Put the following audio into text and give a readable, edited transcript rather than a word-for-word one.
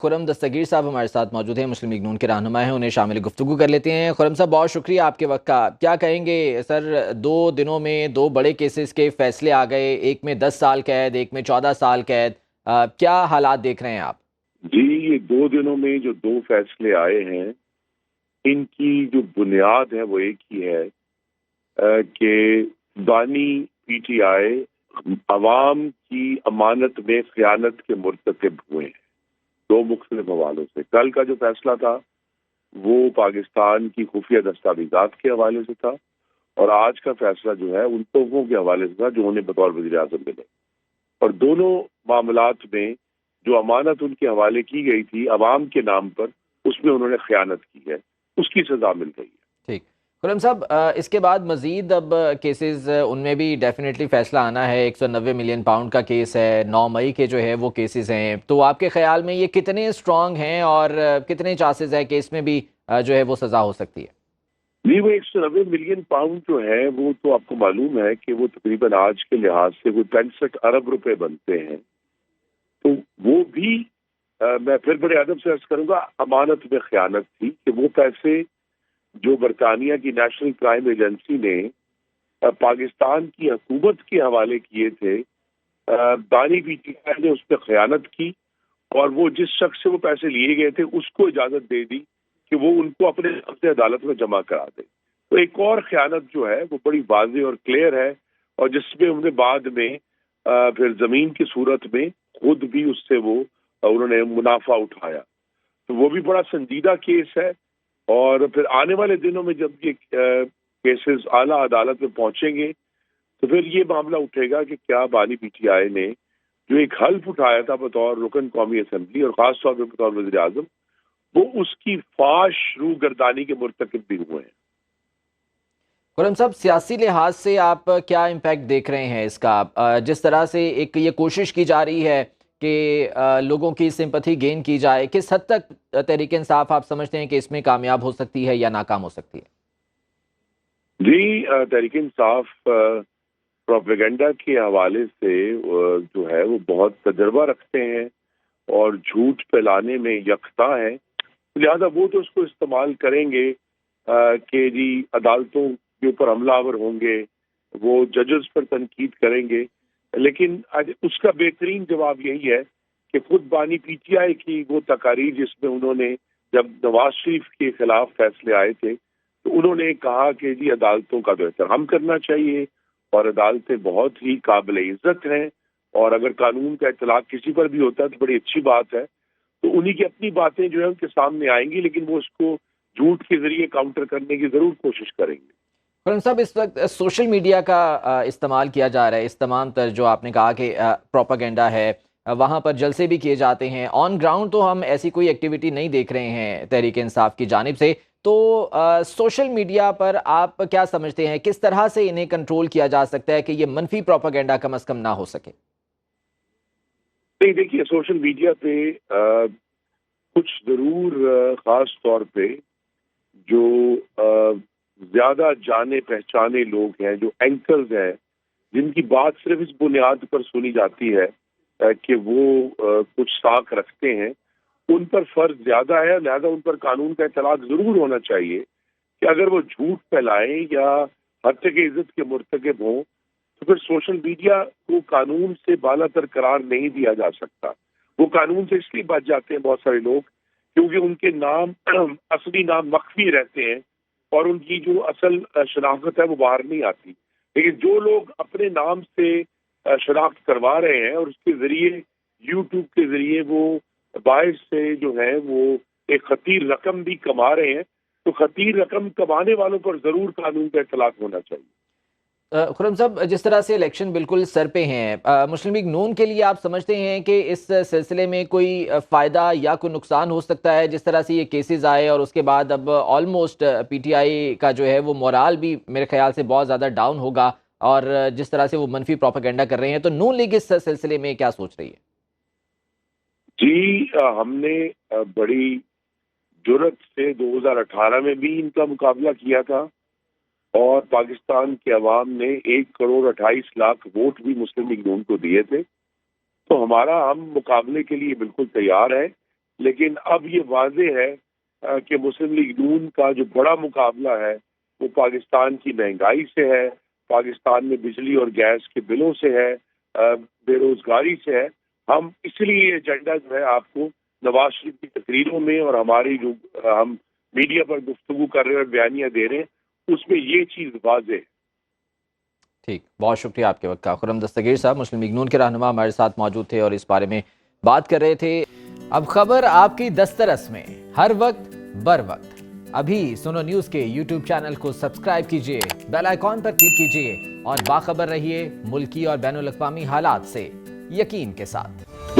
خرم دستگیر صاحب ہمارے ساتھ موجود ہیں، مسلم لیگ نون کے رہنما ہیں، انہیں شامل گفتگو کر لیتے ہیں۔ خرم صاحب، بہت شکریہ آپ کے وقت کا۔ کیا کہیں گے سر، 2 دنوں میں 2 بڑے کیسز کے فیصلے آ گئے، ایک میں 10 سال قید، ایک میں 14 سال قید، کیا حالات دیکھ رہے ہیں آپ؟ جی، یہ 2 دنوں میں جو 2 فیصلے آئے ہیں، ان کی جو بنیاد ہے وہ ایک ہی ہے کہ بانی پی ٹی آئی عوام کی امانت میں خیانت کے مرتکب ہوئے ہیں، 2 مختلف حوالوں سے۔ کل کا جو فیصلہ تھا وہ پاکستان کی خفیہ دستاویزات کے حوالے سے تھا، اور آج کا فیصلہ جو ہے ان تحفوں کے حوالے سے تھا جو انہیں بطور وزیر اعظم ملے۔ اور دونوں معاملات میں جو امانت ان کے حوالے کی گئی تھی عوام کے نام پر، اس میں انہوں نے خیانت کی ہے، اس کی سزا مل رہی ہے۔ ٹھیک، خرم صاحب، اس کے بعد مزید اب کیسز ان میں بھی ڈیفینیٹلی فیصلہ آنا ہے۔ 190 ملین پاؤنڈ کا کیس ہے، 9 مئی کے جو ہے وہ کیسز ہیں، تو آپ کے خیال میں یہ کتنے اسٹرانگ ہیں اور کتنے چانسز ہے کہ اس میں بھی جو ہے وہ سزا ہو سکتی ہے؟ نہیں، وہ 190 ملین پاؤنڈ جو ہے وہ تو آپ کو معلوم ہے کہ وہ تقریباً آج کے لحاظ سے وہ 65 ارب روپے بنتے ہیں، تو وہ بھی میں پھر بڑے ادب سے عرض کروں گا امانت میں خیانت تھی کہ وہ پیسے جو برطانیہ کی نیشنل کرائم ایجنسی نے پاکستان کی حکومت کے حوالے کیے تھے، بانی پی ٹی آئی نے اس پہ خیانت کی، اور وہ جس شخص سے وہ پیسے لیے گئے تھے اس کو اجازت دے دی کہ وہ ان کو اپنے نام سے عدالت میں جمع کرا دے۔ تو ایک اور خیانت جو ہے وہ بڑی واضح اور کلیئر ہے، اور جس میں انہوں نے بعد میں پھر زمین کی صورت میں خود بھی اس سے وہ انہوں نے منافع اٹھایا، تو وہ بھی بڑا سنجیدہ کیس ہے۔ اور پھر آنے والے دنوں میں جب یہ کیسز اعلیٰ عدالت میں پہنچیں گے تو پھر یہ معاملہ اٹھے گا کہ کیا بانی پی ٹی آئی نے جو ایک حلف اٹھایا تھا بطور رکن قومی اسمبلی اور خاص طور پہ بطور وزیر اعظم، وہ اس کی فاش روح گردانی کے مرتکب بھی ہوئے ہیں۔ خرم صاحب، سیاسی لحاظ سے آپ کیا امپیکٹ دیکھ رہے ہیں اس کا؟ جس طرح سے ایک یہ کوشش کی جا رہی ہے کہ لوگوں کی سمپتھی گین کی جائے، کس حد تک تحریک انصاف آپ سمجھتے ہیں کہ اس میں کامیاب ہو سکتی ہے یا ناکام ہو سکتی ہے؟ جی، تحریک انصاف پروپیگنڈا کے حوالے سے جو ہے وہ بہت تجربہ رکھتے ہیں اور جھوٹ پھیلانے میں یکتا ہے، لہذا وہ تو اس کو استعمال کریں گے کہ جی عدالتوں کے اوپر حملہ آور ہوں گے، وہ ججز پر تنقید کریں گے، لیکن اس کا بہترین جواب یہی ہے کہ خود بانی پی ٹی آئی کی وہ تقاریر جس میں انہوں نے جب نواز شریف کے خلاف فیصلے آئے تھے تو انہوں نے کہا کہ جی عدالتوں کا تو احترام کرنا چاہیے، اور عدالتیں بہت ہی قابل عزت ہیں، اور اگر قانون کا اطلاق کسی پر بھی ہوتا ہے تو بڑی اچھی بات ہے۔ تو انہی کی اپنی باتیں جو ہیں ان کے سامنے آئیں گی، لیکن وہ اس کو جھوٹ کے ذریعے کاؤنٹر کرنے کی ضرور کوشش کریں گے۔ خرم صاحب، اس وقت سوشل میڈیا کا استعمال کیا جا رہا ہے، اس تمام تر جو آپ نے کہا کہ پروپاگینڈا ہے، وہاں پر جلسے بھی کیے جاتے ہیں، آن گراؤنڈ تو ہم ایسی کوئی ایکٹیویٹی نہیں دیکھ رہے ہیں تحریک انصاف کی جانب سے، تو سوشل میڈیا پر آپ کیا سمجھتے ہیں کس طرح سے انہیں کنٹرول کیا جا سکتا ہے کہ یہ منفی پروپاگینڈا کم از کم نہ ہو سکے؟ نہیں، دیکھیے سوشل میڈیا پہ کچھ ضرور خاص طور پہ جو زیادہ جانے پہچانے لوگ ہیں، جو اینکرز ہیں، جن کی بات صرف اس بنیاد پر سنی جاتی ہے کہ وہ کچھ ساکھ رکھتے ہیں، ان پر فرض زیادہ ہے، لہذا ان پر قانون کا اطلاق ضرور ہونا چاہیے کہ اگر وہ جھوٹ پھیلائیں یا حتیٰ کہ عزت کے مرتکب ہوں تو پھر سوشل میڈیا کو قانون سے بالا تر قرار نہیں دیا جا سکتا۔ وہ قانون سے اس لیے بچ جاتے ہیں بہت سارے لوگ کیونکہ ان کے نام اصلی نام مخفی رہتے ہیں اور ان کی جو اصل شناخت ہے وہ باہر نہیں آتی، لیکن جو لوگ اپنے نام سے شناخت کروا رہے ہیں اور اس کے ذریعے یوٹیوب کے ذریعے وہ باعث سے جو ہے وہ ایک خطیر رقم بھی کما رہے ہیں، تو خطیر رقم کمانے والوں پر ضرور قانون کا اطلاق ہونا چاہیے۔ خرم صاحب، جس طرح سے الیکشن بالکل سر پہ ہیں، مسلم لیگ نون کے لیے آپ سمجھتے ہیں کہ اس سلسلے میں کوئی فائدہ یا کوئی نقصان ہو سکتا ہے؟ جس طرح سے یہ کیسز آئے اور اس کے بعد اب آلموسٹ پی ٹی آئی کا جو ہے وہ مورال بھی میرے خیال سے بہت زیادہ ڈاؤن ہوگا، اور جس طرح سے وہ منفی پروپیگنڈا کر رہے ہیں، تو نون لیگ اس سلسلے میں کیا سوچ رہی ہے؟ جی، ہم نے بڑی جرت سے 2018 میں بھی ان کا مقابلہ کیا تھا، اور پاکستان کے عوام نے 1,28,00,000 ووٹ بھی مسلم لیگ نون کو دیے تھے، تو ہم مقابلے کے لیے بالکل تیار ہیں، لیکن اب یہ واضح ہے کہ مسلم لیگ نون کا جو بڑا مقابلہ ہے وہ پاکستان کی مہنگائی سے ہے، پاکستان میں بجلی اور گیس کے بلوں سے ہے، بے روزگاری سے ہے۔ ہم اس لیے یہ ایجنڈا جو ہے آپ کو نواز شریف کی تقریروں میں اور ہماری جو ہم میڈیا پر گفتگو کر رہے ہیں اور بیانیاں دے رہے ہیں اس میں یہ چیز واضح ہے۔ ٹھیک، بہت شکریہ آپ کے وقت کا۔ خرم دستگیر صاحب مسلم لیگ نون کے رہنما ہمارے ساتھ موجود تھے اور اس بارے میں بات کر رہے تھے۔ اب خبر آپ کی دسترس میں، ہر وقت بر وقت۔ ابھی سنو نیوز کے یوٹیوب چینل کو سبسکرائب کیجئے، بیل آئیکن پر کلک کیجئے اور باخبر رہیے ملکی اور بین الاقوامی حالات سے یقین کے ساتھ۔